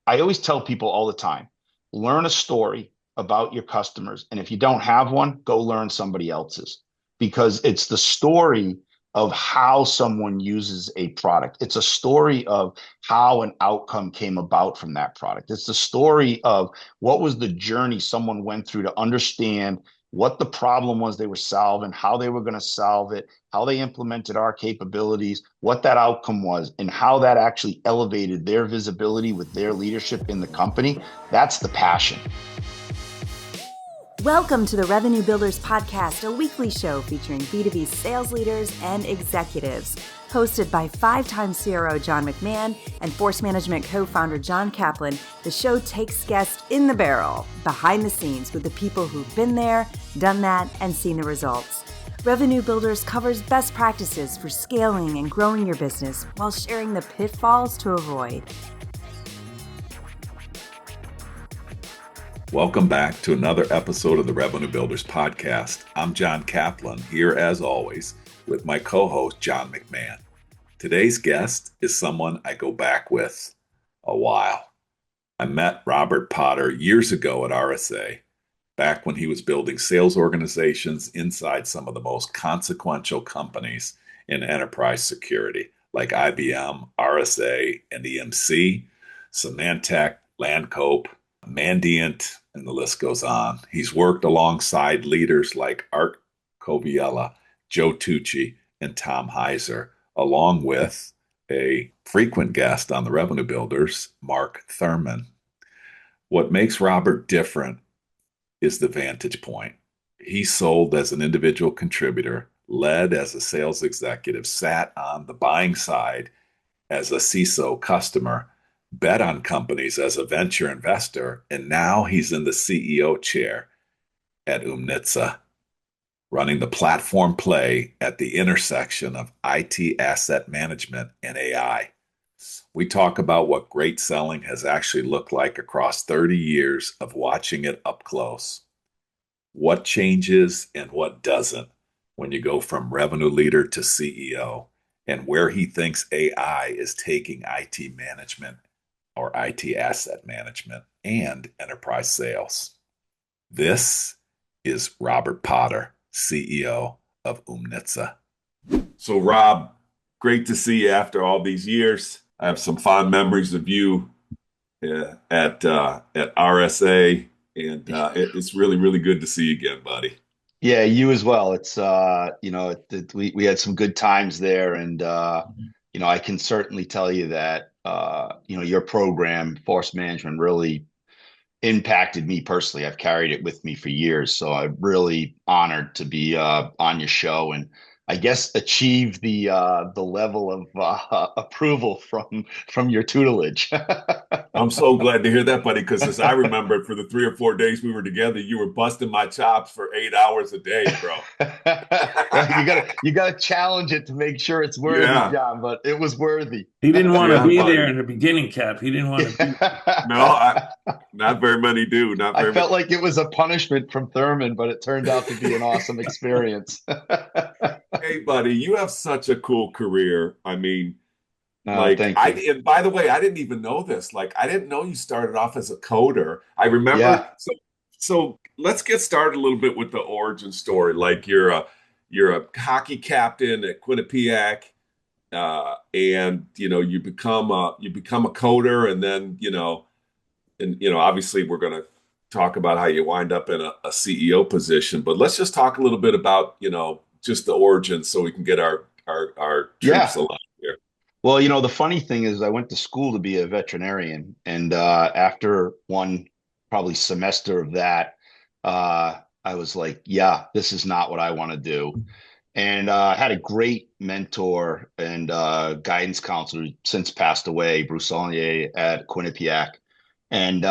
I always tell people all the time, learn a story about your customers. And if you don't have one, go learn somebody else's because it's the story of how someone uses a product. It's a story of how an outcome came about from that product. It's the story of what was the journey someone went through to understand what the problem was they were solving, how they were going to solve it, how they implemented our capabilities, what that outcome was, and how that actually elevated their visibility with their leadership in the company. That's the passion. Welcome to the Revenue Builders Podcast, a weekly show featuring B2B sales leaders and executives. Hosted by five-time CRO John McMahon and Force Management co-founder John Kaplan, the show takes guests in the barrel, behind the scenes with the people who've been there, done that, and seen the results. Revenue Builders covers best practices for scaling and growing your business while sharing the pitfalls to avoid. Welcome back to another episode of the Revenue Builders Podcast. I'm John Kaplan, here as always with my co-host John McMahon. Today's guest is someone I go back with a while. I met Robert Potter years ago at RSA, back when he was building sales organizations inside some of the most consequential companies in enterprise security, like IBM, RSA and EMC, Symantec, Landcope, Mandiant, and the list goes on. He's worked alongside leaders like Art Coviello, Joe Tucci, and Tom Heiser, along with a frequent guest on the Revenue Builders, Mark Thurman. What makes Robert different is the vantage point. He sold as an individual contributor, led as a sales executive, sat on the buying side as a CISO customer, bet on companies as a venture investor, and now he's in the CEO chair at Oomnitza, running the platform play at the intersection of IT asset management and AI. We talk about what great selling has actually looked like across 30 years of watching it up close. What changes and what doesn't when you go from revenue leader to CEO, and where he thinks AI is taking IT management or IT asset management and enterprise sales. This is Robert Potter, CEO of Oomnitza. So Rob, great to see you after all these years. I have some fond memories of you at RSA, and it's really, really good to see you again, buddy. Yeah, you as well. It's we had some good times there, and I can certainly tell you that your program, Force Management, really impacted me personally. I've carried it with me for years, so I'm really honored to be on your show and I guess achieve the level of approval from your tutelage. I'm so glad to hear that, buddy, because as I remember, for the 3 or 4 days we were together, you were busting my chops for 8 hours a day, bro. You gotta challenge it to make sure it's worthy, Yeah. John, but it was worthy. He didn't want to be buddy. there in the beginning, Cap. He didn't want to be there. No, not very many do. I felt like it was a punishment from Thurman, but it turned out to be an awesome experience. Hey, buddy, you have such a cool career. I mean, Thank you. and by the way, I didn't even know this. Like, I didn't know you started off as a coder. I remember. Yeah. So let's get started a little bit with the origin story. Like, you're a hockey captain at Quinnipiac, and you become a coder, and then obviously we're going to talk about how you wind up in a CEO position. But let's just talk a little bit about just the origin, so we can get our troops aligned here. Well, the funny thing is I went to school to be a veterinarian, and after one probably semester of that, I was like, yeah, this is not what I want to do. And I had a great mentor and guidance counselor who since passed away, Bruce Saulnier at Quinnipiac. And,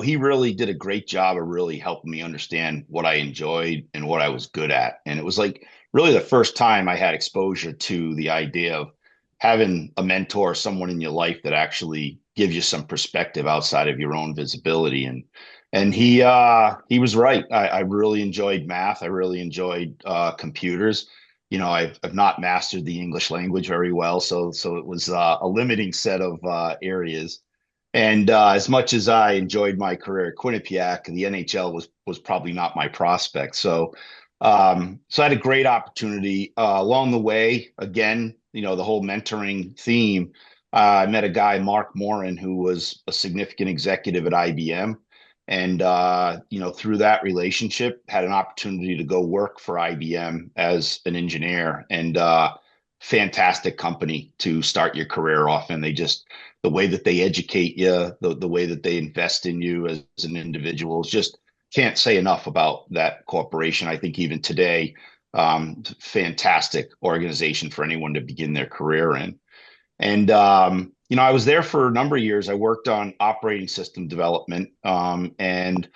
he really did a great job of really helping me understand what I enjoyed and what I was good at. And it was like really the first time I had exposure to the idea of having a mentor, someone in your life that actually gives you some perspective outside of your own visibility. And he was right. I really enjoyed math. I really enjoyed computers. I've not mastered the English language very well, so it was a limiting set of areas. And as much as I enjoyed my career at Quinnipiac, the NHL was probably not my prospect. So I had a great opportunity along the way. Again, the whole mentoring theme. I met a guy, Mark Morin, who was a significant executive at IBM, and through that relationship, had an opportunity to go work for IBM as an engineer, and fantastic company to start your career off. And the way that they educate you, the way that they invest in you as an individual is just can't say enough about that corporation. I think even today, fantastic organization for anyone to begin their career in. And I was there for a number of years. I worked on operating system development, and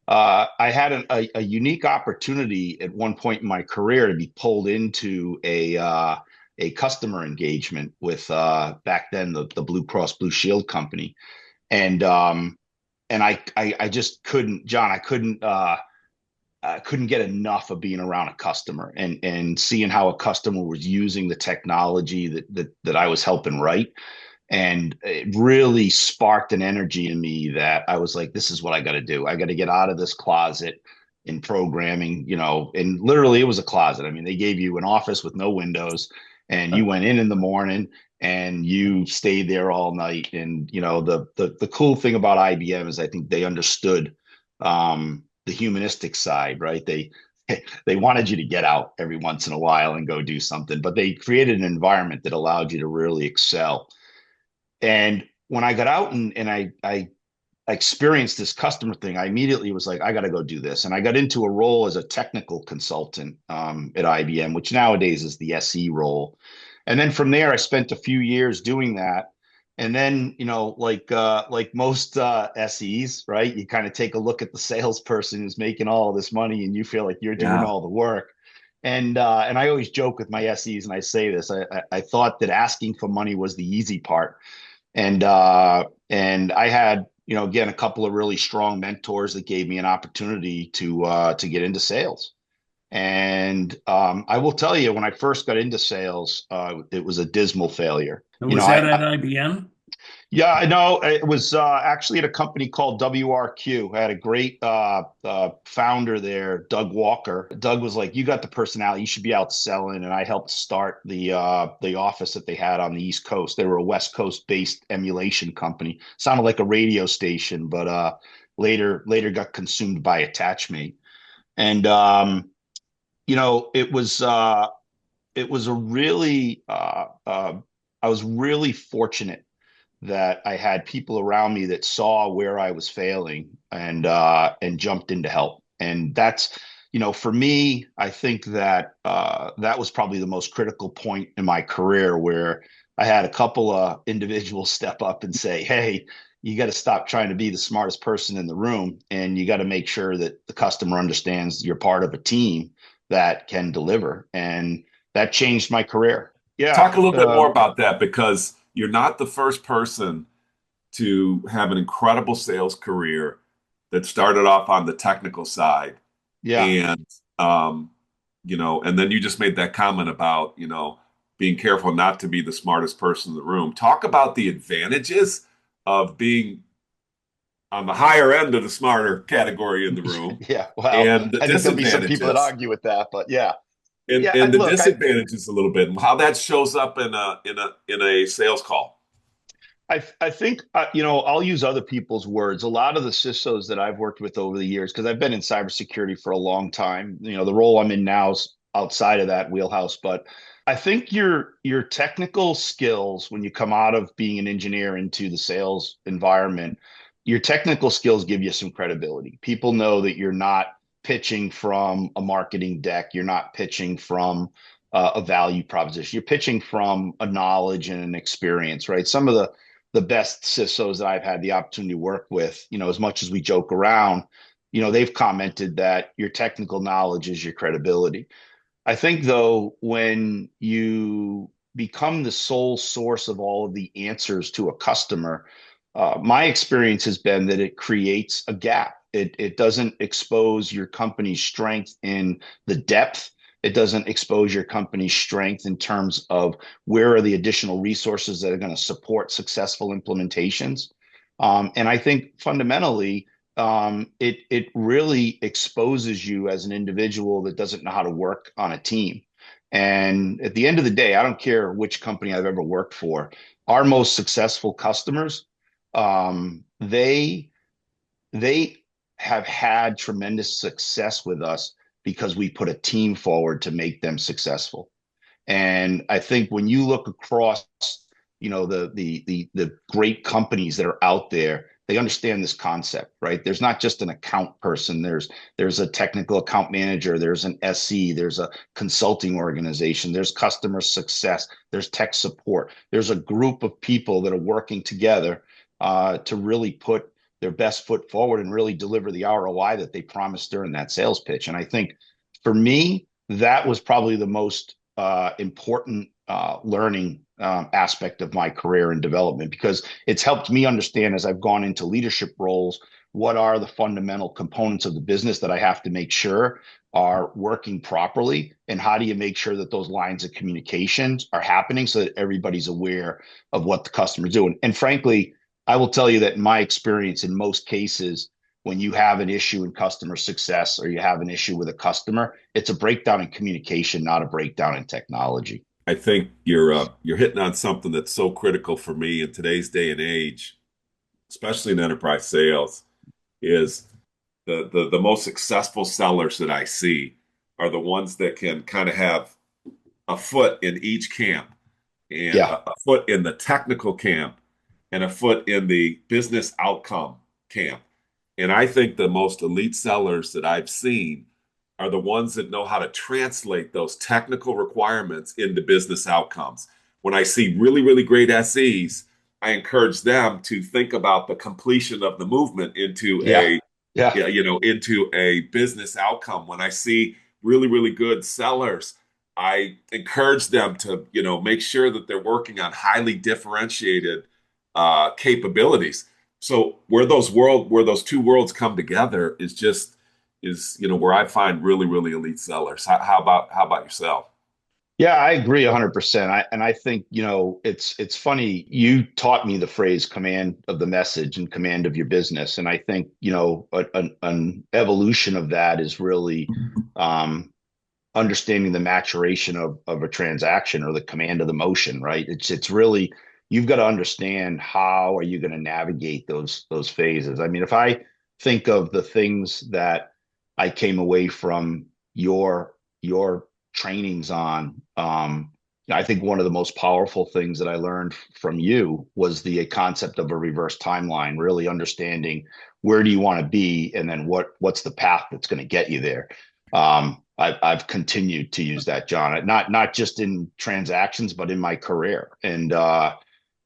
I had a unique opportunity at one point in my career to be pulled into a customer engagement with back then the Blue Cross Blue Shield company, and I just couldn't, John, I couldn't get enough of being around a customer and seeing how a customer was using the technology that I was helping write. And it really sparked an energy in me that I was like, this is what I got to do. I got to get out of this closet in programming, and literally it was a closet. I mean, they gave you an office with no windows, and you went in the morning and you stayed there all night. And, the cool thing about IBM is I think they understood the humanistic side, right? They wanted you to get out every once in a while and go do something, but they created an environment that allowed you to really excel. And when I got out and I experienced this customer thing, I immediately was like, I got to go do this. And I got into a role as a technical consultant at IBM, which nowadays is the SE role. And then from there, I spent a few years doing that. And then, like most SEs, right? You kind of take a look at the salesperson who's making all this money, and you feel like you're doing Yeah. all the work. And I always joke with my SEs, and I say this: I thought that asking for money was the easy part, and I had, again, a couple of really strong mentors that gave me an opportunity to get into sales. And I will tell you, when I first got into sales, it was a dismal failure. And was that at IBM? Yeah, I know. It was actually at a company called WRQ. I had a great founder there, Doug Walker. Doug was like, "You got the personality. You should be out selling." And I helped start the office that they had on the East Coast. They were a West Coast based emulation company. Sounded like a radio station, but later got consumed by Attachmate. And it was a really I was really fortunate that I had people around me that saw where I was failing and jumped in to help. And that's, for me, I think that that was probably the most critical point in my career where I had a couple of individuals step up and say, "Hey, you got to stop trying to be the smartest person in the room, and you got to make sure that the customer understands you're part of a team that can deliver." And that changed my career. Talk Yeah. a little bit more about that, because you're not the first person to have an incredible sales career that started off on the technical side. Yeah. And, and then you just made that comment about, being careful not to be the smartest person in the room. Talk about the advantages of being on the higher end of the smarter category in the room, Yeah. Well, and the I think there'll be some people that disadvantages. argue with that, but yeah. and Yeah. and the Look, disadvantages a little bit, and how that shows up in a sales call. I think, I'll use other people's words. A lot of the CISOs that I've worked with over the years, because I've been in cybersecurity for a long time, the role I'm in now is outside of that wheelhouse. But I think your technical skills, when you come out of being an engineer into the sales environment, your technical skills give you some credibility. People know that you're not pitching from a marketing deck. You're not pitching from a value proposition. You're pitching from a knowledge and an experience, right? Some of the best CISOs that I've had the opportunity to work with, as much as we joke around, they've commented that your technical knowledge is your credibility. I think, though, when you become the sole source of all of the answers to a customer, my experience has been that it creates a gap. It doesn't expose your company's strength in the depth. It doesn't expose your company's strength in terms of where are the additional resources that are going to support successful implementations. And I think fundamentally, it really exposes you as an individual that doesn't know how to work on a team. And at the end of the day, I don't care which company I've ever worked for. Our most successful customers, they they have had tremendous success with us because we put a team forward to make them successful. And I think when you look across, the great companies that are out there, they understand this concept, right? There's not just an account person. There's a technical account manager. There's an SE. There's a consulting organization. There's customer success. There's tech support. There's a group of people that are working together to really put their best foot forward and really deliver the ROI that they promised during that sales pitch. And I think for me, that was probably the most important learning aspect of my career and development, because it's helped me understand as I've gone into leadership roles, what are the fundamental components of the business that I have to make sure are working properly, and how do you make sure that those lines of communications are happening so that everybody's aware of what the customer's doing. And frankly, I will tell you that in my experience, in most cases, when you have an issue in customer success or you have an issue with a customer, it's a breakdown in communication, not a breakdown in technology. I think you're hitting on something that's so critical for me in today's day and age, especially in enterprise sales, is the most successful sellers that I see are the ones that can kind of have a foot in each camp, and Yeah. a foot in the technical camp and a foot in the business outcome camp. And I think the most elite sellers that I've seen are the ones that know how to translate those technical requirements into business outcomes. When I see really, really great SEs, I encourage them to think about the completion of the movement into Yeah. Yeah. into a business outcome. When I see really, really good sellers, I encourage them to, make sure that they're working on highly differentiated capabilities. So where those two worlds come together is where I find really, really elite sellers. How about yourself? Yeah, I agree 100%. And I think, it's funny. You taught me the phrase command of the message and command of your business. And I think, an evolution of that is really understanding the maturation of a transaction, or the command of the motion, right? It's really, you've got to understand how are you going to navigate those phases. I mean, if I think of the things that I came away from your trainings on, I think one of the most powerful things that I learned from you was the concept of a reverse timeline, really understanding where do you want to be, and then what's the path that's going to get you there. I've continued to use that, John, not just in transactions, but in my career. And I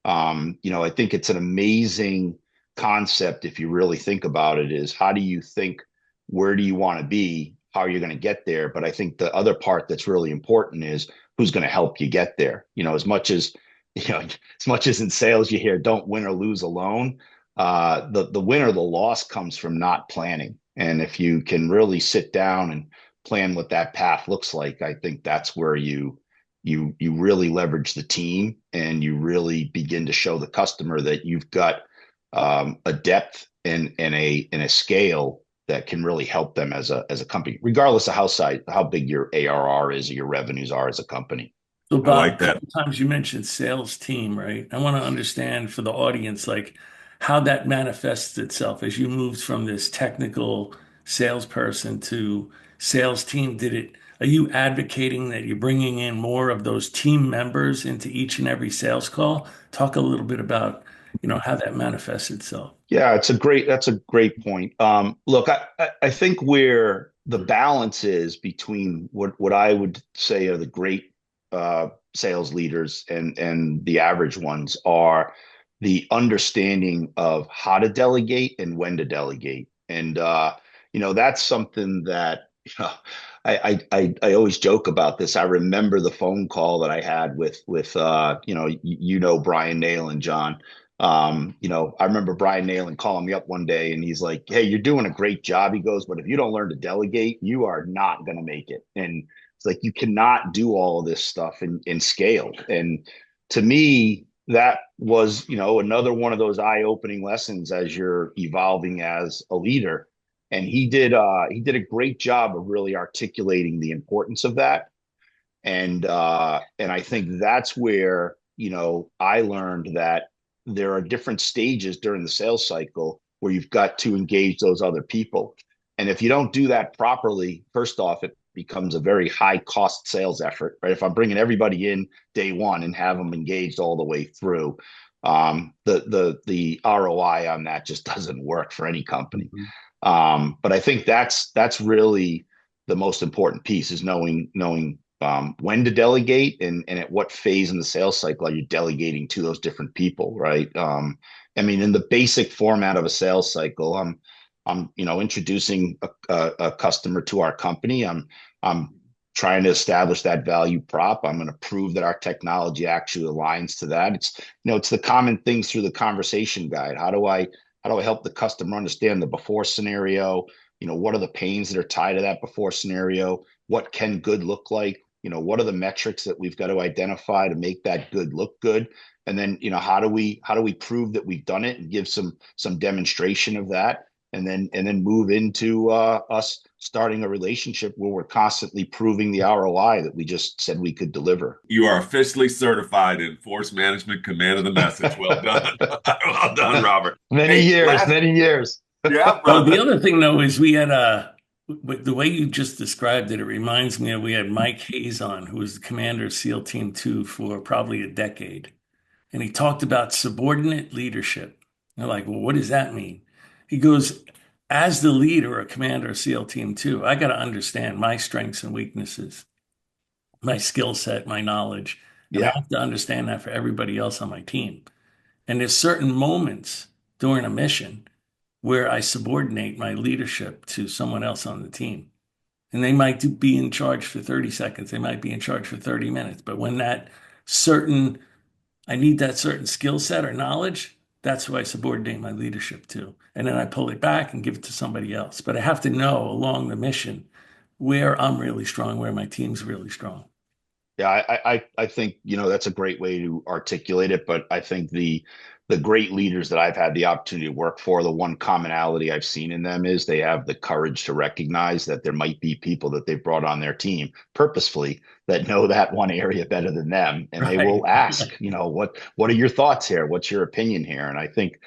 think it's an amazing concept if you really think about it. Is how do you think, where do you want to be, how are you going to get there? But I think the other part that's really important is who's going to help you get there. As much as in sales you hear don't win or lose alone, the win or the loss comes from not planning. And if you can really sit down and plan what that path looks like, I think that's where you really leverage the team, and you really begin to show the customer that you've got a depth and a scale that can really help them as a company, regardless of how big your ARR is or your revenues are as a company. So, I Bob, like a that. couple times you mentioned sales team, right? I want to understand for the audience, like how that manifests itself as you moved from this technical salesperson to sales team. Are you advocating that you're bringing in more of those team members into each and every sales call? Talk a little bit about, how that manifests itself. Yeah, that's a great point. Look, I think where the balance is between what I would say are the great sales leaders and the average ones are the understanding of how to delegate and when to delegate. And that's something that I always joke about this. I remember the phone call that I had with Brian Nail and John. I remember Brian Nalen calling me up one day, and he's like, "Hey, you're doing a great job." He goes, "But if you don't learn to delegate, you are not going to make it." And it's like, you cannot do all of this stuff in scale. And to me, that was, another one of those eye-opening lessons as you're evolving as a leader. And he did a great job of really articulating the importance of that. And I think that's where, I learned that there are different stages during the sales cycle where you've got to engage those other people. And if you don't do that properly, first off, it becomes a very high cost sales effort, right? If I'm bringing everybody in day one and have them engaged all the way through, the ROI on that just doesn't work for any company. Mhm. But I think that's really the most important piece is knowing when to delegate and at what phase in the sales cycle are you delegating to those different people, right? I mean, in the basic format of a sales cycle, I'm introducing a customer to our company. I'm trying to establish that value prop. I'm going to prove that our technology actually aligns to that. It's the common things through the conversation guide. How do I help the customer understand the before scenario? What are the pains that are tied to that before scenario? What can good look like? What are the metrics that we've got to identify to make that good look good? And then, how do we prove that we've done it and give some demonstration of that? And then move into us starting a relationship where we're constantly proving the ROI that we just said we could deliver. You are officially certified in force management command of the message. Well done. Well done, Robert. Many Hey, years, last, many years. yeah, Oh, the brother. other thing though is we had the way you just described it, it reminds me of we had Mike Hayes on, who was the commander of SEAL Team 2 for probably a decade. And he talked about subordinate leadership. They're like, well, what does that mean? He goes, as the leader or commander of SEAL Team 2, I got to understand my strengths and weaknesses, my skill set, my knowledge, and I Yeah. have to understand that for everybody else on my team. And there's certain moments during a mission where I subordinate my leadership to someone else on the team. And they might be in charge for 30 seconds, they might be in charge for 30 minutes. But when certain, I need that certain skill set or knowledge, that's who I subordinate my leadership to. And then I pull it back and give it to somebody else. But I have to know along the mission where I'm really strong, where my team's really strong. Yeah, I think that's a great way to articulate it. But I think the great leaders that I've had the opportunity to work for, the one commonality I've seen in them is they have the courage to recognize that there might be people that they've brought on their team purposefully that know that one area better than them, and they Right. will ask, what are your thoughts here? What's your opinion here? And I think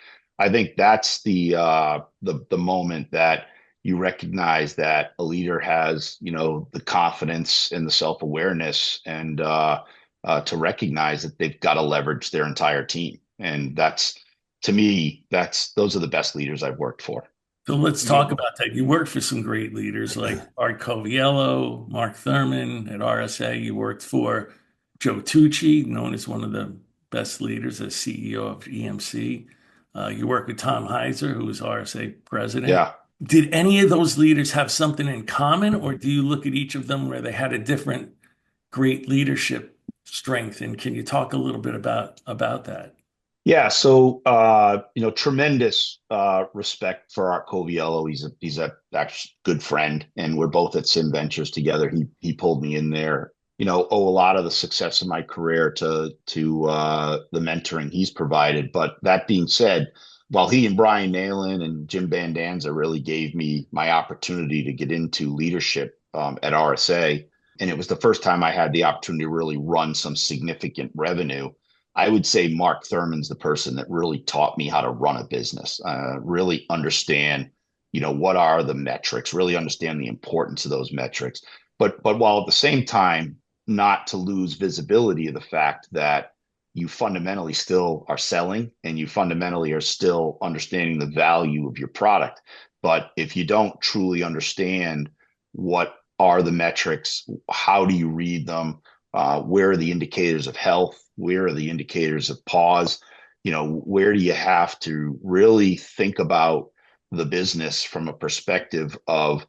that's the moment that you recognize that a leader has, the confidence and the self-awareness and to recognize that they've got to leverage their entire team. And to me, those are the best leaders I've worked for. So let's talk about that. You worked for some great leaders like Art Coviello, Mark Thurman at RSA. You worked for Joe Tucci, known as one of the best leaders as CEO of EMC. You worked with Tom Heiser, who was RSA president. Yeah. Did any of those leaders have something in common, or do you look at each of them where they had a different great leadership strength? And can you talk a little bit about that? Yeah, so tremendous respect for Art Coviello. He's a actually good friend, and we're both at Sim Ventures together. He pulled me in there. Owe a lot of the success of my career to the mentoring he's provided. But that being said, while he and Brian Nalen and Jim Bandanza really gave me my opportunity to get into leadership at RSA, and it was the first time I had the opportunity to really run some significant revenue. I would say Mark Thurman's the person that really taught me how to run a business, really understand, what are the metrics, really understand the importance of those metrics. But while at the same time, not to lose visibility of the fact that you fundamentally still are selling and you fundamentally are still understanding the value of your product. But if you don't truly understand what are the metrics, how do you read them? Where are the indicators of health? Where are the indicators of pause? Where do you have to really think about the business from a perspective of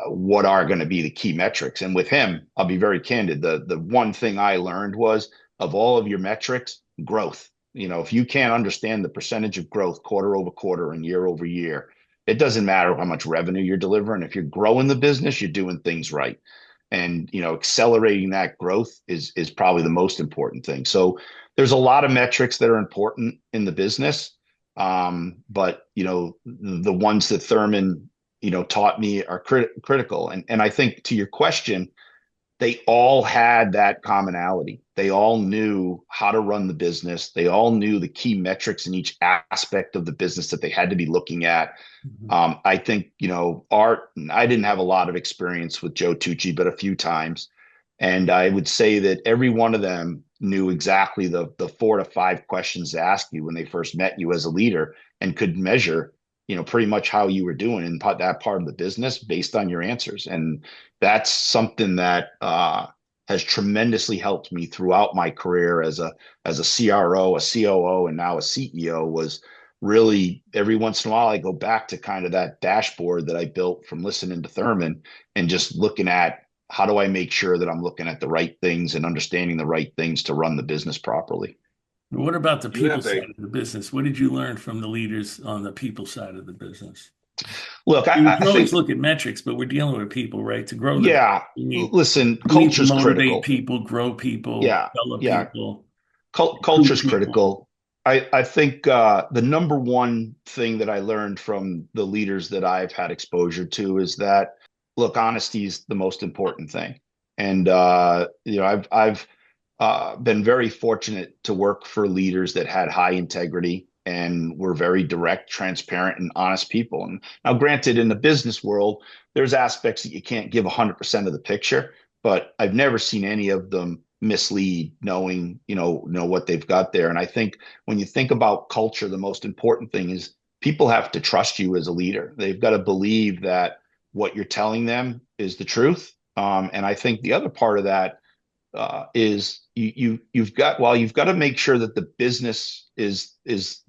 what are going to be the key metrics? And with him, I'll be very candid. The one thing I learned was of all of your metrics, growth. If you can't understand the percentage of growth quarter over quarter and year over year, it doesn't matter how much revenue you're delivering. If you're growing the business, you're doing things right. and accelerating that growth is probably the most important thing. So there's a lot of metrics that are important in the business, but the ones that Thurman taught me are critical. And I think, to your question, they all had that commonality. They all knew how to run the business. They all knew the key metrics in each aspect of the business that they had to be looking at. Mhm. I think, Art, I didn't have a lot of experience with Joe Tucci, but a few times. And I would say that every one of them knew exactly the 4 to 5 questions to ask you when they first met you as a leader, and could measure, pretty much how you were doing in that part of the business based on your answers. And that's something that has tremendously helped me throughout my career as a CRO, a COO, and now a CEO. Was really, every once in a while I go back to kind of that dashboard that I built from listening to Thurman, and just looking at, how do I make sure that I'm looking at the right things and understanding the right things to run the business properly? What about the You people have side a of the business? What did you learn from the leaders on the people side of the business? Look, You I can always think, look at metrics, but we're dealing with people, right? To grow the business, yeah, listen, you need to culture's motivate critical. people, grow people, Yeah, develop yeah, people, recruit culture's people. critical. I think the number one thing that I learned from the leaders that I've had exposure to is that, look, honesty is the most important thing. And I've been very fortunate to work for leaders that had high integrity and were very direct, transparent, and honest people. And now, granted, in the business world, there's aspects that you can't give 100% of the picture, but I've never seen any of them mislead, knowing know what they've got there. And I think, when you think about culture, the most important thing is people have to trust you as a leader. They've got to believe that what you're telling them is the truth. And I think the other part of that is, you've got, well, you've got to make sure that the business is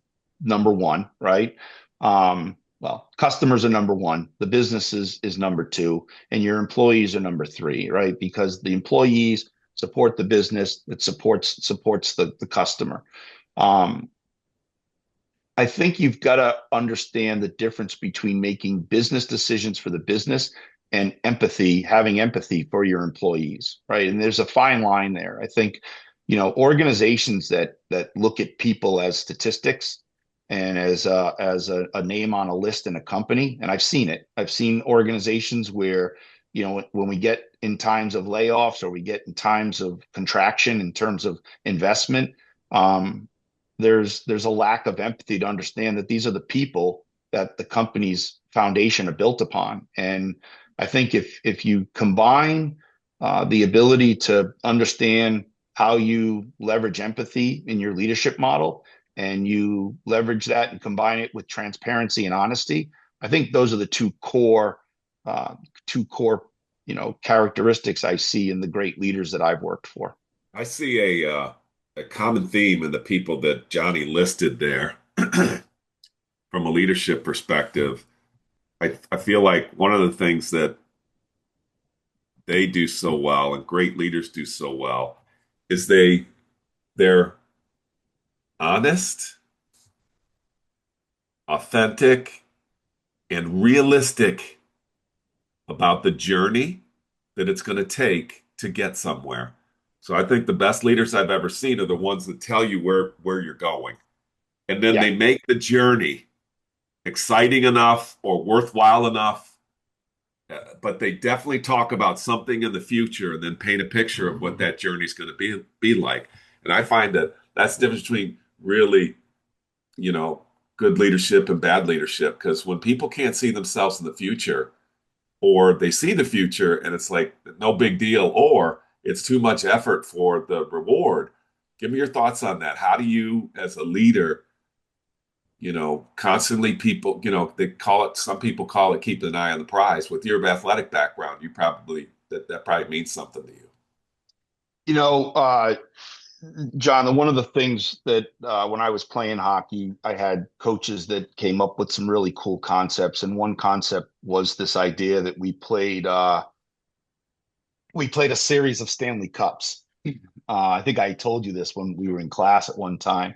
number one, right? Well, customers are number one, the business is number two, and your employees are number three, right? Because the employees support the business that supports the customer. Um, I think you've got to understand the difference between making business decisions for the business and having empathy for your employees, right? And there's a fine line there. I think, organizations that look at people as statistics and as a name on a list in a company, and I've seen it. I've seen organizations where, when we get in times of layoffs, or we get in times of contraction in terms of investment, um, there's a lack of empathy to understand that these are the people that the company's foundation are built upon. And I think if you combine the ability to understand how you leverage empathy in your leadership model, and you leverage that and combine it with transparency and honesty, I think those are the uh, two core characteristics I see in the great leaders that I've worked for. I see a common theme in the people that Johnny listed there from a leadership perspective. I feel like one of the things that they do so well and great leaders do so well is they're honest, authentic, and realistic about the journey that it's going to take to get somewhere. So I think the best leaders I've ever seen are the ones that tell you where you're going. And then Yeah. they make the journey exciting enough or worthwhile enough, but they definitely talk about something in the future and then paint a picture of what that journey is going to be like. And I find that that's the difference between really, you know, good leadership and bad leadership. Because when people can't see themselves in the future, or they see the future and it's like no big deal, or it's too much effort for the reward. Give me your thoughts on that. How do you, as a leader, constantly people, they call it, some people call it keeping an eye on the prize. With your athletic background, you probably, that probably means something to you. You know, John, one of the things that when I was playing hockey, I had coaches that came up with some really cool concepts, and one concept was this idea that we played a series of Stanley Cups. I think I told you this when we were in class at one time.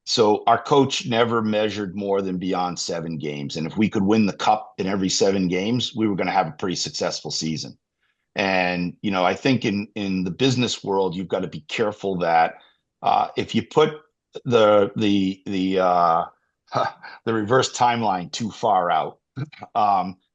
So our coach never measured more than beyond 7 games, and if we could win the cup in every 7 games, we were going to have a pretty successful season. And, I think in the business world, you've got to be careful that if you put the the reverse timeline too far out,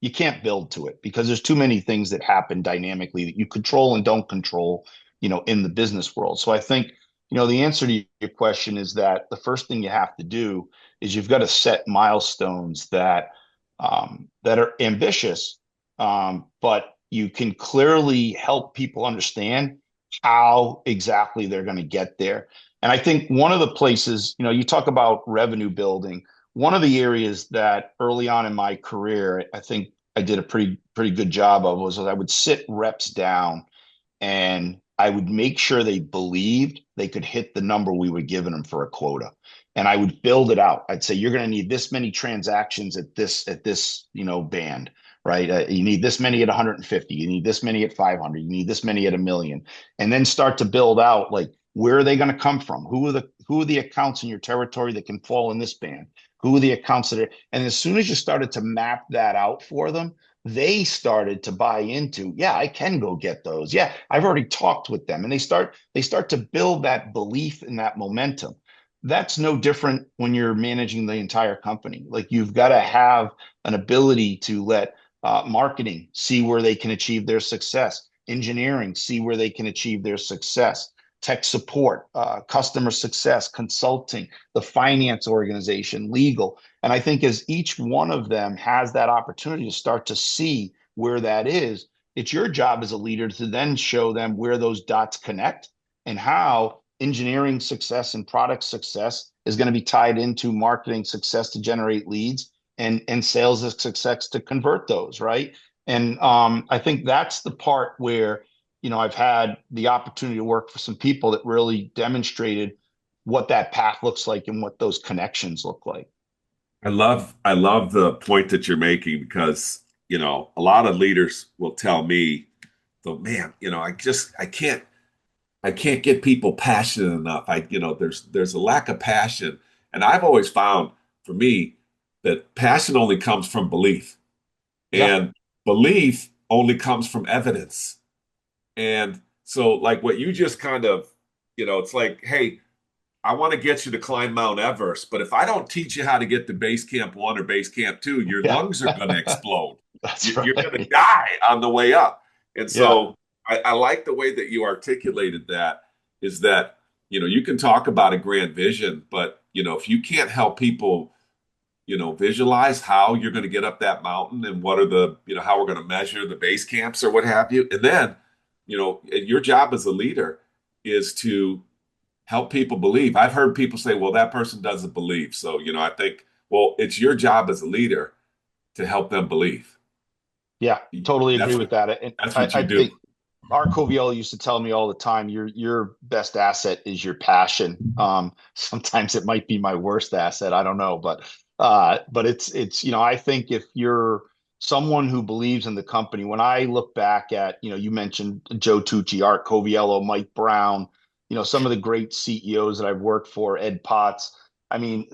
you can't build to it because there's too many things that happen dynamically that you control and don't control, in the business world. So I think, the answer to your question is that the first thing you have to do is you've got to set milestones that are ambitious, but you can clearly help people understand how exactly they're going to get there. And I think one of the places, you talk about revenue building. One of the areas that early on in my career, I think I did a pretty good job of was I would sit reps down and I would make sure they believed they could hit the number we were giving them for a quota. And I would build it out. I'd say, you're going to need this many transactions at this, band, right? You need this many at 150. You need this many at 500. You need this many at a million. And then start to build out, like, where are they going to come from? Who are the accounts in your territory that can fall in this band? Who are the accounts that are, and as soon as you started to map that out for them, they started to buy into, yeah, I can go get those. Yeah, I've already talked with them. And they start to build that belief and that momentum. That's no different when you're managing the entire company. Like, you've got to have an ability to let marketing see where they can achieve their success, engineering see where they can achieve their success, tech support, customer success, consulting, the finance organization, legal. And I think as each one of them has that opportunity to start to see where that is, it's your job as a leader to then show them where those dots connect and how engineering success and product success is going to be tied into marketing success to generate leads and sales success to convert those, right? And I think that's the part where, I've had the opportunity to work for some people that really demonstrated what that path looks like and what those connections look like. I love the point that you're making because, a lot of leaders will tell me, though, man, I can't get people passionate enough. There's a lack of passion. And I've always found for me that passion only comes from belief. Yeah. And belief only comes from evidence. And so, like what you just kind of, it's like, hey, I want to get you to climb Mount Everest, but if I don't teach you how to get to base camp 1 or base camp 2, your Yeah. lungs are going to explode. That's You're going to right. die on the way up. And Yeah. so I like the way that you articulated that is that, you can talk about a grand vision, but, if you can't help people, visualize how you're going to get up that mountain and what are how we're going to measure the base camps or what have you. And then, your job as a leader is to help people believe. I've heard people say, well, that person doesn't believe. So, I think, well, it's your job as a leader to help them believe. Yeah. Totally agree That's with what that. And that's I, what you I do. think our Coviello used to tell me all the time, your best asset is your passion. Sometimes it might be my worst asset. I don't know, but it's I think if you're someone who believes in the company, when I look back at, you mentioned Joe Tucci, Art Coviello, Mike Brown, some of the great CEOs that I've worked for, Ed Potts. I mean,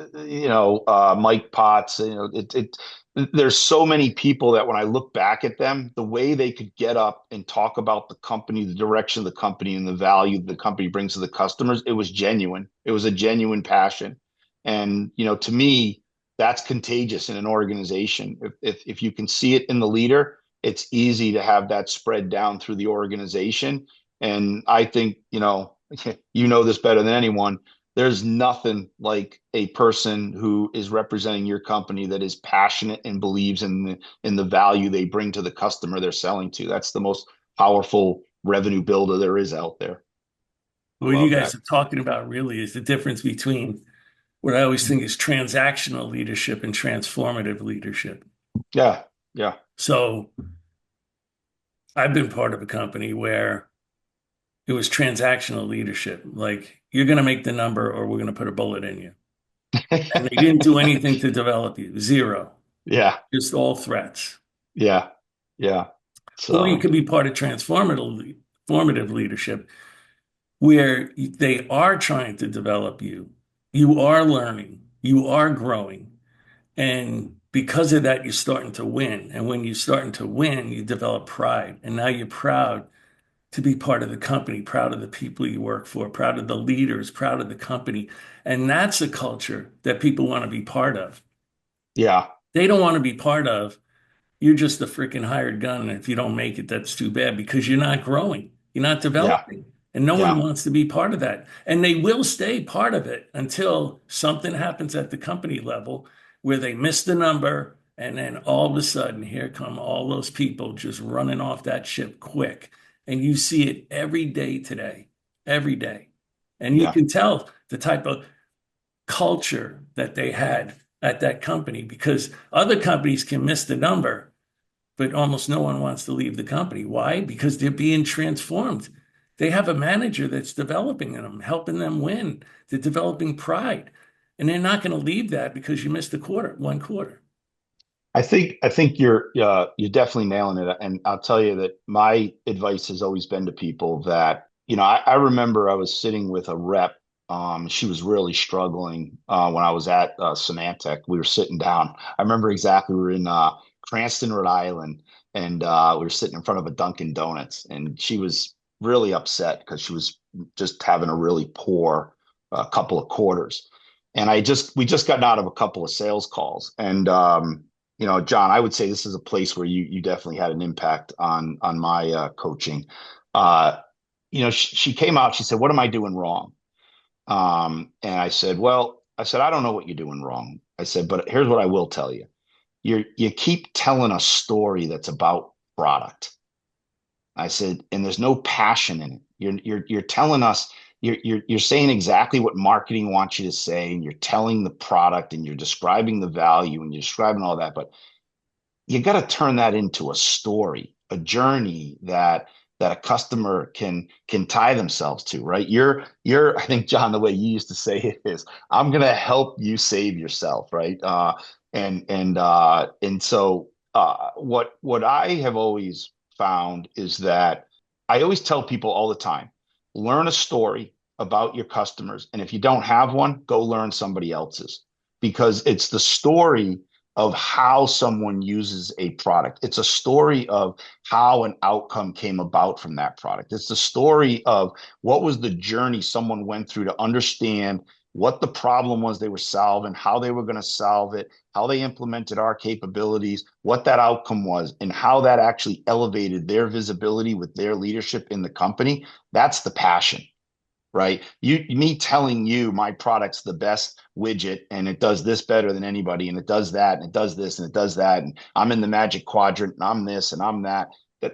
Mike Potts, there's so many people that when I look back at them, the way they could get up and talk about the company, the direction of the company, and the value the company brings to the customers, it was genuine. It was a genuine passion. And, to me, that's contagious in an organization. If you can see it in the leader, it's easy to have that spread down through the organization. And I think, you know this better than anyone, there's nothing like a person who is representing your company that is passionate and believes in the value they bring to the customer they're selling to. That's the most powerful revenue builder there is out there. I What you love that. guys are talking about really is the difference between what I always think is transactional leadership and transformative leadership. Yeah, yeah, So I've been part of a company where it was transactional leadership. Like, you're going to make the number or we're going to put a bullet in you. And they didn't do anything to develop you. Zero. yeah, Just all threats. yeah, yeah. Or you So could be part of transformative formative leadership where they are trying to develop you. You are learning. You are growing. And because of that, you're starting to win. And when you're starting to win, you develop pride. And now you're proud to be part of the company, proud of the people you work for, proud of the leaders, proud of the company. And that's a culture that people want to be part of. Yeah. They don't want to be part of, you're just a freaking hired gun. And if you don't make it, that's too bad because you're not growing, you're not Yeah. developing. And no one Yeah. wants to be part of that. And they will stay part of it until something happens at the company level where they miss the number. And then all of a sudden, here come all those people just running off that ship quick. And you see it every day today, every day. And you Yeah. can tell the type of culture that they had at that company because other companies can miss the number, but almost no one wants to leave the company. Why? Because they're being transformed. They have a manager that's developing them, helping them win. They're developing pride. And they're not going to leave that because you missed a quarter, one quarter. I think you're definitely nailing it. And I'll tell you that my advice has always been to people that, I remember I was sitting with a rep. She was really struggling when I was at Symantec. We were sitting down. I remember exactly. We were in Cranston, Rhode Island, and we were sitting in front of a Dunkin' Donuts, and she was really upset because she was just having a really poor couple of quarters. And we just gotten out of a couple of sales calls, and John, I would say this is a place where you definitely had an impact on my coaching. She came out. She said, "What am I doing wrong?" And I said, "I don't know what you're doing wrong." I said, "But here's what I will tell you. You keep telling a story that's about product." I said, "And there's no passion in it. You're telling us." You're saying exactly what marketing wants you to say, and you're telling the product, and you're describing the value, and you're describing all that, but you got to turn that into a story, a journey that a customer can tie themselves to, right? I think, John, the way you used to say it is, I'm going to help you save yourself, right? What I have always found is that I always tell people all the time, learn a story about your customers, and if you don't have one, go learn somebody else's, because it's the story of how someone uses a product. It's a story of how an outcome came about from that product. It's the story of what was the journey someone went through to understand what the problem was they were solving, how they were going to solve it, how they implemented our capabilities, what that outcome was, and how that actually elevated their visibility with their leadership in the company. That's the passion, right? Me telling you my product's the best widget and it does this better than anybody, and it does that, and it does this, and it does that, and I'm in the magic quadrant, and I'm this, and I'm that.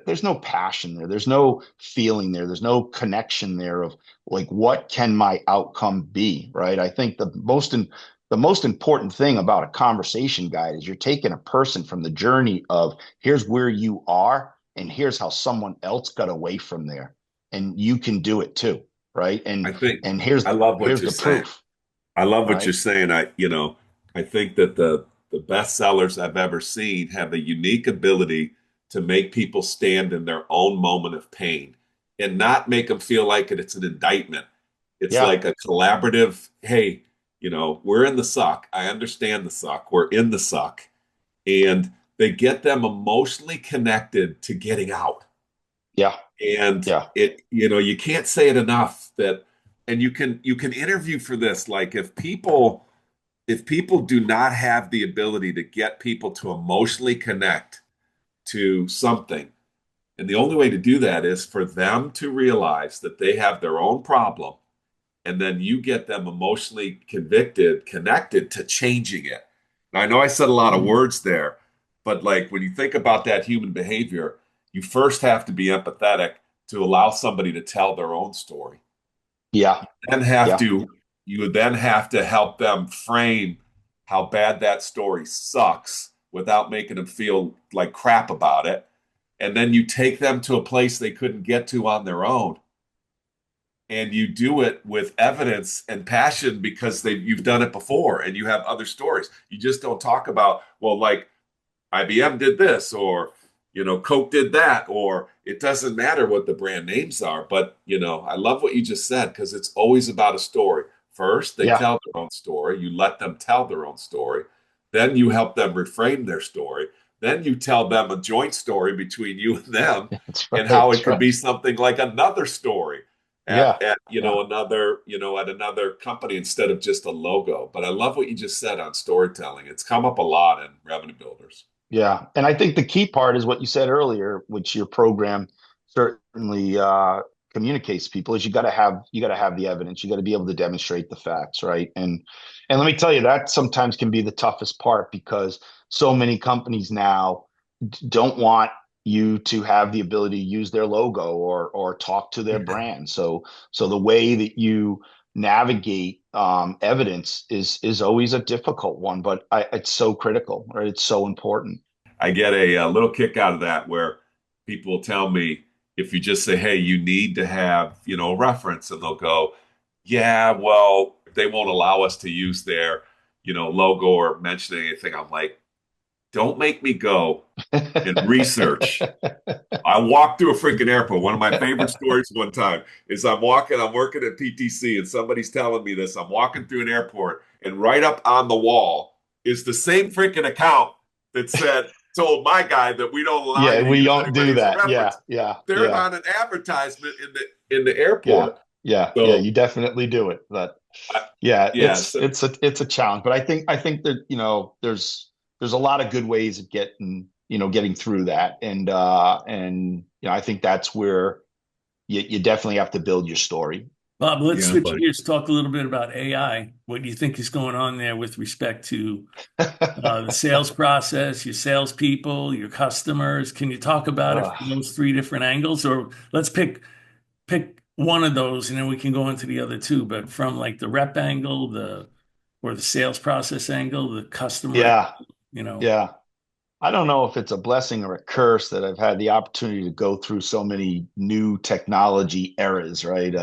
There's no passion there. There's no feeling there. There's no connection there of like, what can my outcome be, right? I think the most important thing about a conversation guide is you're taking a person from the journey of here's where you are and here's how someone else got away from there, and you can do it too, right? I And think and I love what here's you're the saying. proof, I love what you're right? saying. I think that the best sellers I've ever seen have a unique ability to make people stand in their own moment of pain and not make them feel like it's an indictment. It's Yeah, like a collaborative, hey, we're in the suck. I understand the suck. We're in the suck. And they get them emotionally connected to getting out. yeah, And yeah, you can't say it enough that, and you can interview for this. Like if people do not have the ability to get people to emotionally connect to something, and the only way to do that is for them to realize that they have their own problem, and then you get them emotionally connected to changing it. Now, I know I said a lot of words there, but like when you think about that human behavior, you first have to be empathetic to allow somebody to tell their own story. yeah, Then have yeah, to you would then have to help them frame how bad that story sucks without making them feel like crap about it. And then you take them to a place they couldn't get to on their own. And you do it with evidence and passion because you've done it before and you have other stories. You just don't talk about, well, like IBM did this, or Coke did that, or it doesn't matter what the brand names are. But I love what you just said because it's always about a story. First, they yeah, tell their own story. You let them tell their own story. Then you help them reframe their story. Then you tell them a joint story between you and them, That's and right. how it That's could right. be something like another story Yeah. at Yeah. at another company instead of just a logo. But I love what you just said on storytelling. It's come up a lot in revenue builders. Yeah. And I think the key part is what you said earlier, which your program certainly communicates to people, is you got to have the evidence. You got to be able to demonstrate the facts, right? And let me tell you, that sometimes can be the toughest part because so many companies now don't want you to have the ability to use their logo or talk to their Yeah. brand. So the way that you navigate evidence is always a difficult one, but it's so critical, right? It's so important. I get a little kick out of that where people tell me if you just say, "Hey, you need to have a reference," and they'll go, "Yeah, well, they won't allow us to use their logo or mention anything." I'm like, "Don't make me go and research." I walked through a freaking airport. One of my favorite stories one time is I'm working at PTC, and somebody's telling me this. I'm walking through an airport, and right up on the wall is the same freaking account that told my guy that we don't allow you Yeah, to we use don't anybody do as a that. reference. They're Yeah, on an advertisement in the yeah, airport. yeah. So You definitely do it. But I, yeah, yeah, so, it's a challenge. But I think that there's a lot of good ways of getting through that, and I think that's where you definitely have to build your story. Bob, let's yeah, switch buddy. gears, talk a little bit about AI. What do you think is going on there with respect to the sales process, your salespeople, your customers? Can you talk about it from Ugh. those three different angles? Or let's pick one of those and then we can go into the other two. But from like the rep angle, the sales process angle, the customer, Yeah, you know, yeah. I don't know if it's a blessing or a curse that I've had the opportunity to go through so many new technology eras, right?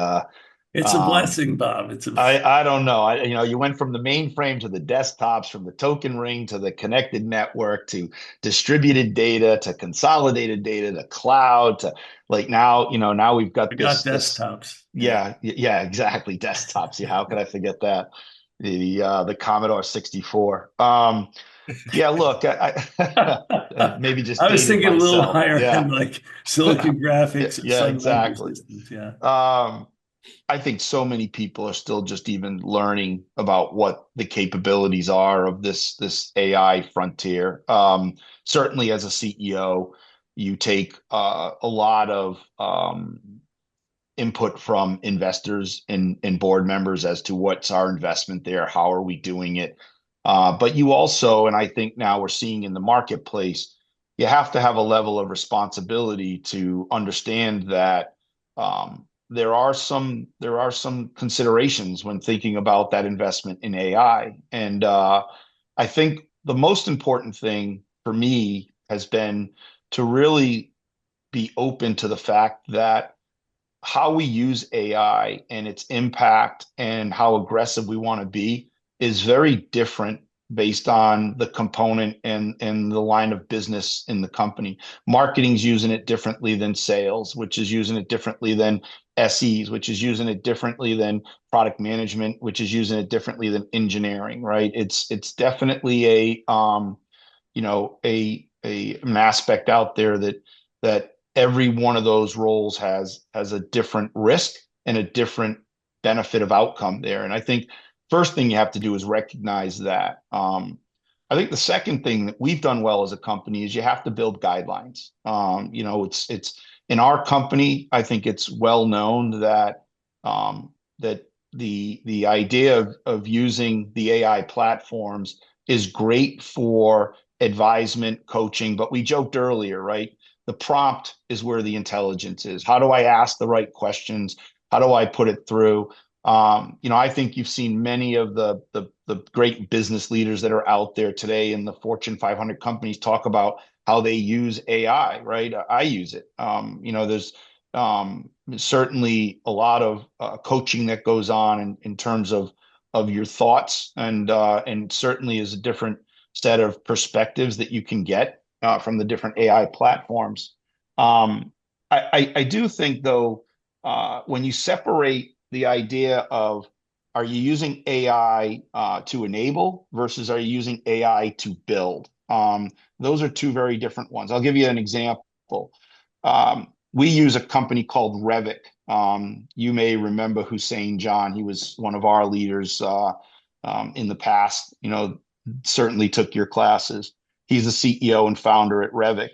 it's a Um, blessing, Bob. It's a I don't know. You went from the mainframe to the desktops, from the token ring to the connected network to distributed data to consolidated data to cloud to like now, now we've I got got this. desktops. Yeah. Yeah, exactly. Desktops. Yeah, how could I forget that? The Commodore 64. Yeah, look, I maybe just I was dated thinking a little myself. higher Yeah. end, like Silicon Graphics or Yeah, Sun exactly. Microsystems. Yeah. Um, I think so many people are still just even learning about what the capabilities are of this AI frontier. Certainly, as a CEO, you take a lot of input from investors and board members as to what's our investment there, how are we doing it. But you also, and I think now we're seeing in the marketplace, you have to have a level of responsibility to understand that there are some considerations when thinking about that investment in AI. And I think the most important thing for me has been to really be open to the fact that how we use AI and its impact and how aggressive we want to be is very different based on the component and the line of business in the company. Marketing's using it differently than sales, which is using it differently than SEs, which is using it differently than product management, which is using it differently than engineering, right? It's definitely an aspect out there that every one of those roles has a different risk and a different benefit of outcome there. And I think first thing you have to do is recognize that. I think the second thing that we've done well as a company is you have to build guidelines. It's in our company. I think it's well known that the idea of using the AI platforms is great for advisement, coaching. But we joked earlier, right? The prompt is where the intelligence is. How do I ask the right questions? How do I put it through? I think you've seen many of the great business leaders that are out there today in the Fortune 500 companies talk about how they use AI, right? I use it. There's certainly a lot of coaching that goes on in terms of your thoughts, and certainly is a different set of perspectives that you can get from the different AI platforms. I do think, though, when you separate the idea of are you using AI to enable versus are you using AI to build? Those are two very different ones. I'll give you an example. We use a company called Revit. You may remember Hussein John. He was one of our leaders in the past. Certainly took your classes. He's the CEO and founder at Revit.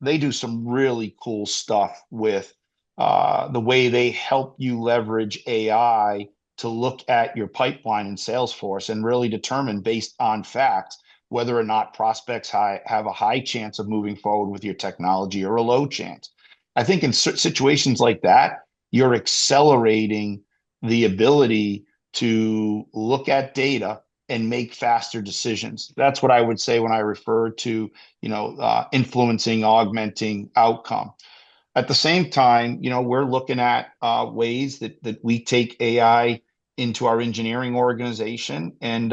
They do some really cool stuff with the way they help you leverage AI to look at your pipeline in Salesforce and really determine based on facts whether or not prospects have a high chance of moving forward with your technology or a low chance. I think in situations like that, you're accelerating the ability to look at data and make faster decisions. That's what I would say when I refer to, influencing, augmenting outcome. At the same time, we're looking at ways that we take AI into our engineering organization and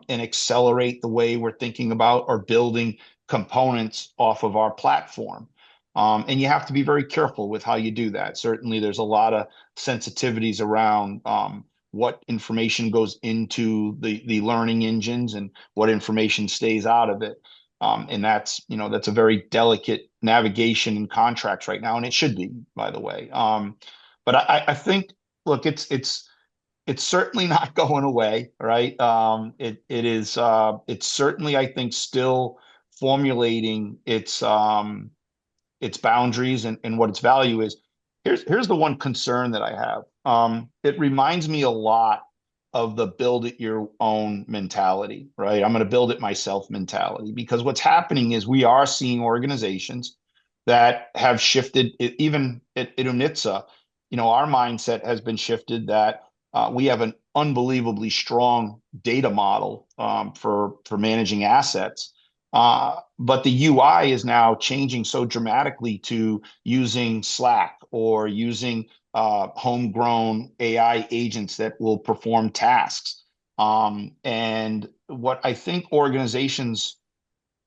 accelerate the way we're thinking about or building components off of our platform. And you have to be very careful with how you do that. Certainly, there's a lot of sensitivities around what information goes into the learning engines and what information stays out of it. And that's a very delicate navigation in contracts right now, and it should be, by the way. But I think, look, it's certainly not going away, right? It's certainly, I think, still formulating its boundaries and what its value is. Here's the one concern that I have. It reminds me a lot of the build it your own mentality, right? I'm going to build it myself mentality, because what's happening is we are seeing organizations that have shifted, even at Oomnitza, our mindset has been shifted that we have an unbelievably strong data model for managing assets. But the UI is now changing so dramatically to using Slack or using homegrown AI agents that will perform tasks. And what I think organizations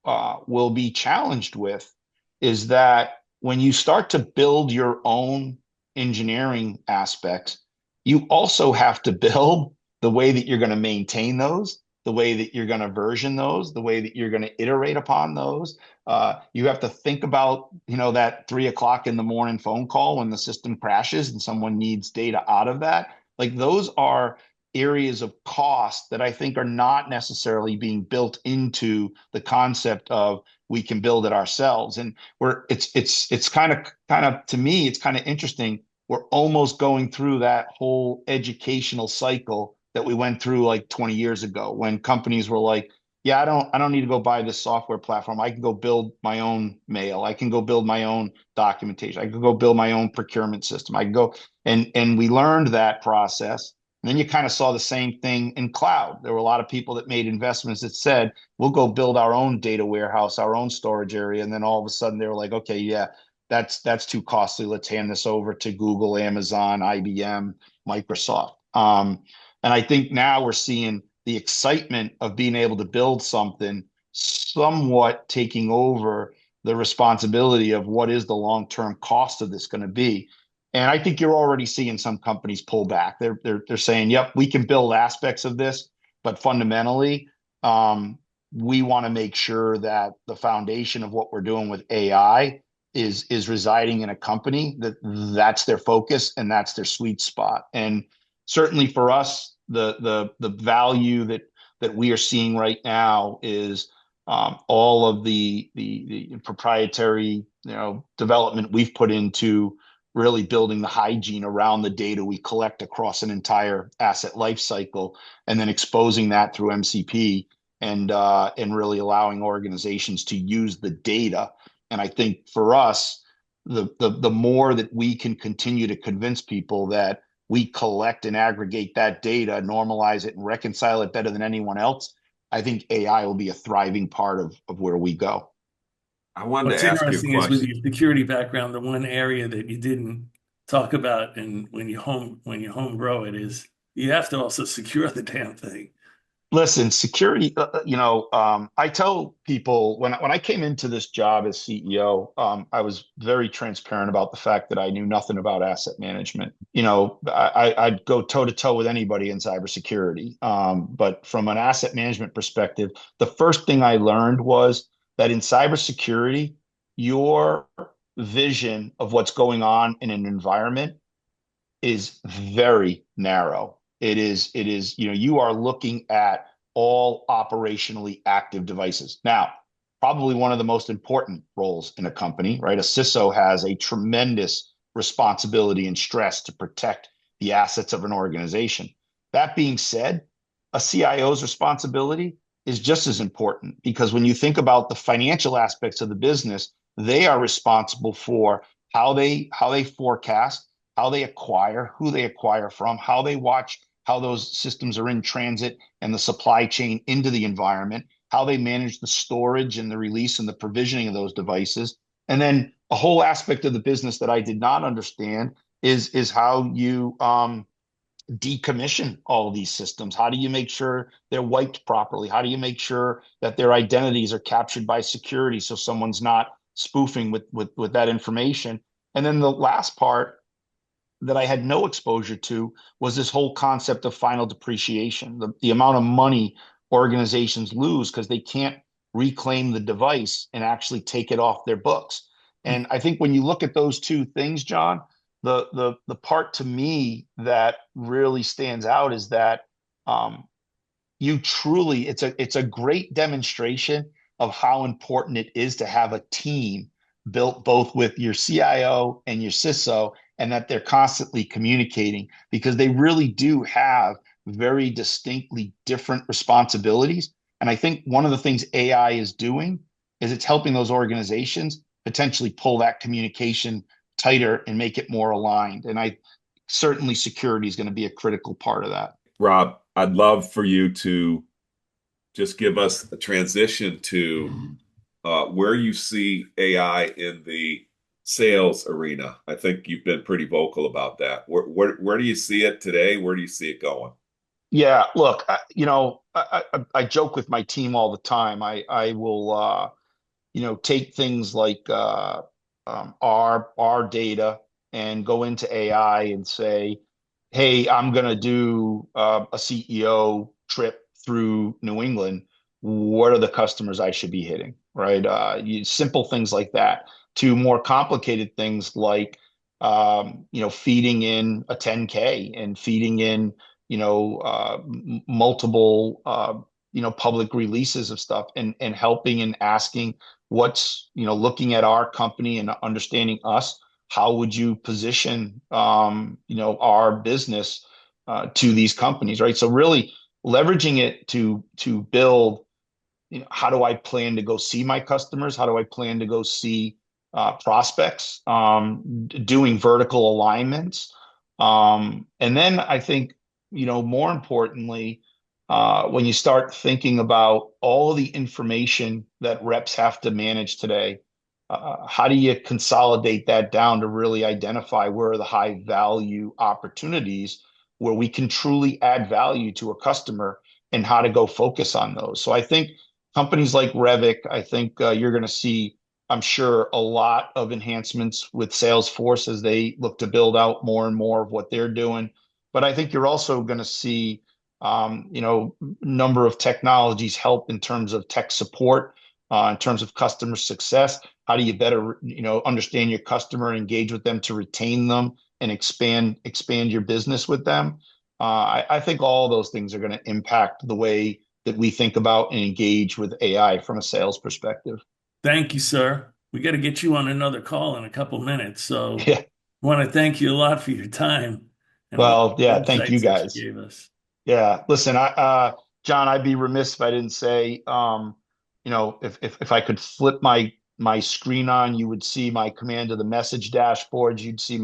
will be challenged with is that when you start to build your own engineering aspects, you also have to build the way that you're going to maintain those, the way that you're going to version those, the way that you're going to iterate upon those. You have to think about, that 3 o'clock in the morning phone call when the system crashes and someone needs data out of that. Like, those are areas of cost that I think are not necessarily being built into the concept of we can build it ourselves. And it's kind of to me, it's kind of interesting. We're almost going through that whole educational cycle that we went through like 20 years ago, when companies were like, yeah, I don't need to go buy this software platform. I can go build my own mail. I can go build my own documentation. I can go build my own procurement system. I can go and we learned that process. And then you kind of saw the same thing in cloud. There were a lot of people that made investments that said, we'll go build our own data warehouse, our own storage area. And then all of a sudden they were like, okay, yeah, that's too costly. Let's hand this over to Google, Amazon, IBM, Microsoft. And I think now we're seeing the excitement of being able to build something somewhat taking over the responsibility of what is the long-term cost of this going to be. And I think you're already seeing some companies pull back. They're saying, yep, we can build aspects of this, but fundamentally, we want to make sure that the foundation of what we're doing with AI is residing in a company that's their focus and that's their sweet spot. And certainly for us, the value that we are seeing right now is all of the proprietary development we've put into really building the hygiene around the data we collect across an entire asset life cycle, and then exposing that through MCP and really allowing organizations to use the data. And I think for us, the more that we can continue to convince people that we collect and aggregate that data, normalize it, and reconcile it better than anyone else, I think AI will be a thriving part of where we go. I wanted What's to ask you a interesting is with question. your security background, the one area that you didn't talk about, and when you home grow it, is you have to also secure the damn thing. Listen, security, I tell people when I came into this job as CEO, I was very transparent about the fact that I knew nothing about asset management. I'd go toe to toe with anybody in cybersecurity. But from an asset management perspective, the first thing I learned was that in cybersecurity, your vision of what's going on in an environment is very narrow. It is, you are looking at all operationally active devices. Now, probably one of the most important roles in a company, right? A CISO has a tremendous responsibility and stress to protect the assets of an organization. That being said, a CIO's responsibility is just as important because when you think about the financial aspects of the business, they are responsible for how they forecast, how they acquire, who they acquire from, how they watch how those systems are in transit and the supply chain into the environment, how they manage the storage and the release and the provisioning of those devices. And then a whole aspect of the business that I did not understand is how you decommission all of these systems. How do you make sure they're wiped properly? How do you make sure that their identities are captured by security so someone's not spoofing with that information? And then the last part that I had no exposure to was this whole concept of final depreciation, the amount of money organizations lose because they can't reclaim the device and actually take it off their books. And I think when you look at those two things, John, the part to me that really stands out is that um, you truly it's a great demonstration of how important it is to have a team built both with your CIO and your CISO and that they're constantly communicating because they really do have very distinctly different responsibilities. And I think one of the things AI is doing is it's helping those organizations potentially pull that communication tighter and make it more aligned. And I certainly security is going to be a critical part of that. Rob, I'd love for you to just give us a transition to where you see AI in the sales arena. I think you've been pretty vocal about that. Where do you see it today? Where do you see it going? Yeah, look, I joke with my team all the time. I will take things like our data and go into AI and say, hey, I'm going to do a CEO trip through New England. What are the customers I should be hitting? Right? Simple things like that to more complicated things like, feeding in a 10K and feeding in, multiple, public releases of stuff and helping and asking what's, looking at our company and understanding us, how would you position, our business to these companies, right? So really leveraging it to build, how do I plan to go see my customers? How do I plan to go see prospects? Doing vertical alignments, and then I think, more importantly, when you start thinking about all the information that reps have to manage today, how do you consolidate that down to really identify where are the high value opportunities where we can truly add value to a customer and how to go focus on those? So I think companies like Revit, I think you're going to see, I'm sure, a lot of enhancements with Salesforce as they look to build out more and more of what they're doing. But I think you're also going to see, number of technologies help in terms of tech support, in terms of customer success. How do you better, understand your customer and engage with them to retain them and expand your business with them? I think all those things are going to impact the way that we think about and engage with AI from a sales perspective. Thank you, sir. We got to get you on another call in a couple minutes. So Yeah. I want to thank you a lot for your time and all Well, the yeah. Thank you insights that you guys. gave us. Yeah. Listen, John, I'd be remiss if I didn't say, if I could flip my screen on, you would see my command to the message dashboards. You'd see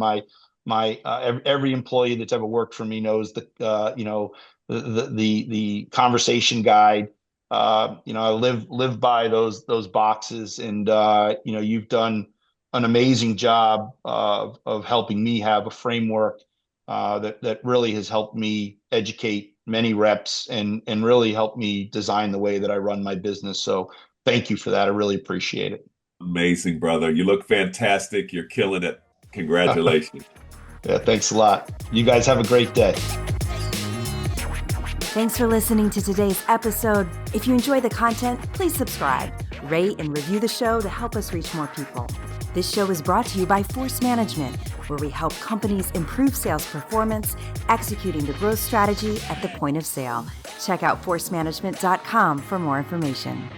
every employee that's ever worked for me knows the conversation guide. I live by those boxes, and you've done an amazing job of helping me have a framework that really has helped me educate many reps and really helped me design the way that I run my business. So thank you for that. I really appreciate it. Amazing, brother. You look fantastic. You're killing it. Congratulations. Yeah, thanks a lot. You guys have a great day. Thanks for listening to today's episode. If you enjoy the content, please subscribe, rate, and review the show to help us reach more people. This show is brought to you by Force Management, where we help companies improve sales performance, executing the growth strategy at the point of sale. Check out forcemanagement.com for more information.